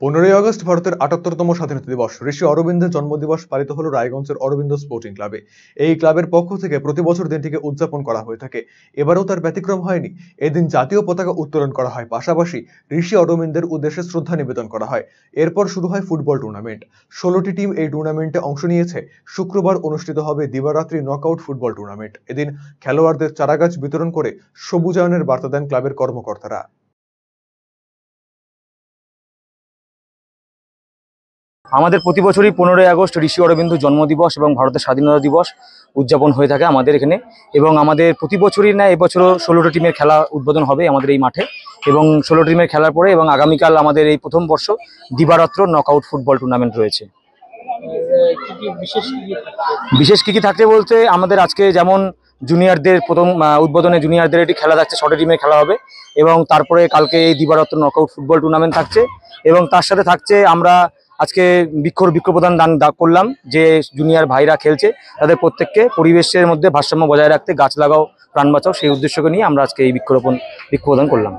15ই August ভারতের ৭৮তম স্বাধীনতা দিবস। ঋষি অরবিন্দের জন্মদিবস পালিত হলো রায়গঞ্জের অরবিন্দ স্পোর্টিং ক্লাবে। এই ক্লাবের পক্ষ থেকে প্রতি বছর দিনটিকে উদযাপন করা হয়ে থাকে। এবারেও তার ব্যতিক্রম হয়নি। এদিন জাতীয় পতাকা উত্তোলন করা হয়, পাশাপাশি ঋষি অরবিন্দের উদ্দেশ্যে শ্রদ্ধা নিবেদন করা হয়। এরপর শুরু হয় ফুটবল টুর্নামেন্ট। ১৬টি টিম এই টুর্নামেন্টে অংশ নিয়েছে। শুক্রবার অনুষ্ঠিত হবে দিবারাত্রি নকআউট ফুটবল টুর্নামেন্ট। এদিন খেলোয়াড়দের চারাগাছ বিতরণ করে সবুজায়নের বার্তা দেন ক্লাবের কর্মকর্তারা। আমাদের প্রতি বছরই 15ই আগস্ট ঋষি অরবিন্দ জন্মদিবস এবং ভারতের স্বাধীনতা দিবস উদযাপন হয়ে থাকে আমাদের এখানে। এবং আমাদের প্রতি বছরই না, এবছরও 16টি টিমের খেলা উদ্বোধন হবে আমাদের এই মাঠে। এবং 16 টিমের খেলার পরে এবং আগামীকাল আমাদের এই প্রথম বর্ষ দিবারাত্র নকআউট ফুটবল টুর্নামেন্ট রয়েছে। বিশেষ কি থাকছে বলতে, আমাদের আজকে যেমন জুনিয়রদের প্রথম উদ্বোধনে জুনিয়রদের একটি খেলা থাকছে, 6টি টিমের খেলা হবে। এবং তারপরে কালকে এই দিবারাত্র নকআউট ফুটবল টুর্নামেন্ট থাকছে। এবং তার সাথে থাকছে, আমরা আজকে বৃক্ষপ্রদান দান করলাম। যে জুনিয়র ভাইরা খেলছে তাদের প্রত্যেককে পরিবেশের মধ্যে ভারসাম্য বজায় রাখতে গাছ লাগাও প্রাণ বাঁচাও, সেই উদ্দেশ্যকে নিয়ে আমরা আজকে এই বৃক্ষপ্রদান করলাম।